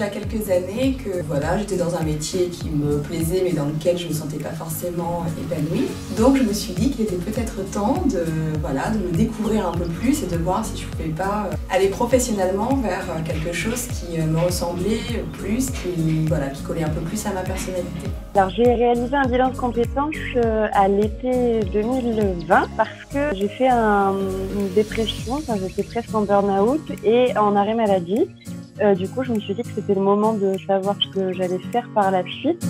déjà quelques années que voilà, j'étais dans un métier qui me plaisait mais dans lequel je ne me sentais pas forcément épanouie. Donc je me suis dit qu'il était peut-être temps de me découvrir un peu plus et de voir si je ne pouvais pas aller professionnellement vers quelque chose qui me ressemblait plus, qui collait un peu plus à ma personnalité. Alors j'ai réalisé un bilan de compétences à l'été 2020 parce que j'ai fait une dépression, j'étais presque en burn-out et en arrêt maladie. Du coup, je me suis dit que c'était le moment de savoir ce que j'allais faire par la suite.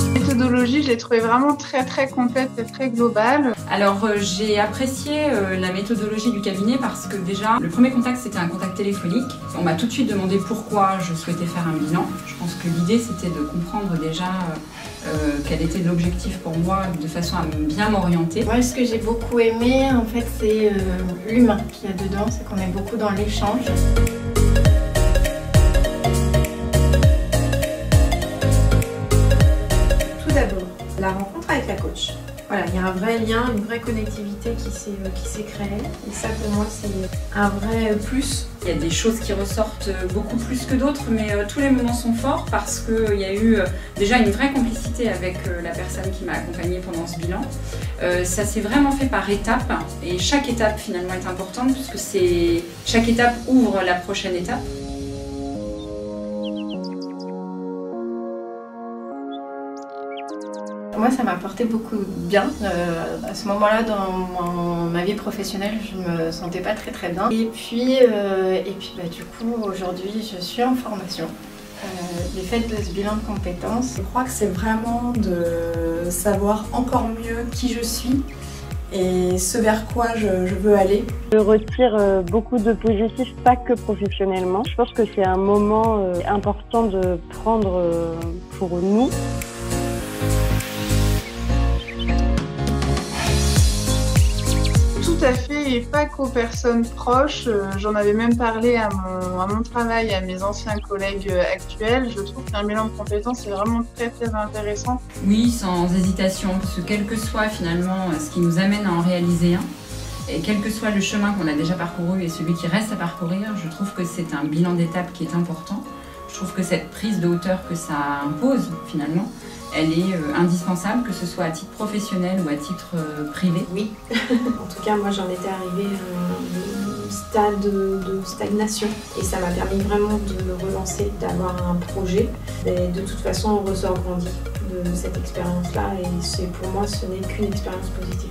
La méthodologie, je l'ai trouvée vraiment très complète et très globale. Alors j'ai apprécié la méthodologie du cabinet parce que déjà, le premier contact c'était un contact téléphonique. On m'a tout de suite demandé pourquoi je souhaitais faire un bilan. Je pense que l'idée c'était de comprendre déjà quel était l'objectif pour moi de façon à bien m'orienter. Moi ce que j'ai beaucoup aimé en fait c'est l'humain qu'il y a dedans, c'est qu'on est beaucoup dans l'échange. D'abord, la rencontre avec la coach. Voilà, il y a un vrai lien, une vraie connectivité qui s'est créée. Et ça, pour moi, c'est un vrai plus. Il y a des choses qui ressortent beaucoup plus que d'autres, mais tous les moments sont forts parce qu'il y a eu déjà une vraie complicité avec la personne qui m'a accompagnée pendant ce bilan. Ça s'est vraiment fait par étapes et chaque étape finalement est importante puisque chaque étape ouvre la prochaine étape. Moi, ça m'a apporté beaucoup de bien. À ce moment-là, dans ma vie professionnelle, je me sentais pas très bien. Et puis du coup, aujourd'hui, je suis en formation. Les faits de ce bilan de compétences. Je crois que c'est vraiment de savoir encore mieux qui je suis et ce vers quoi je veux aller. Je retire beaucoup de positifs, pas que professionnellement. Je pense que c'est un moment important de prendre pour nous. Tout à fait, et pas qu'aux personnes proches. J'en avais même parlé à mon travail, à mes anciens collègues actuels. Je trouve qu'un bilan de compétences est vraiment très intéressant. Oui, sans hésitation, parce que quel que soit finalement ce qui nous amène à en réaliser un, et quel que soit le chemin qu'on a déjà parcouru et celui qui reste à parcourir, je trouve que c'est un bilan d'étape qui est important. Je trouve que cette prise de hauteur que ça impose finalement, elle est indispensable, que ce soit à titre professionnel ou à titre privé. Oui, en tout cas moi j'en étais arrivée à un stade de stagnation et ça m'a permis vraiment de me relancer, d'avoir un projet. Et de toute façon on ressort grandi de cette expérience-là et pour moi ce n'est qu'une expérience positive.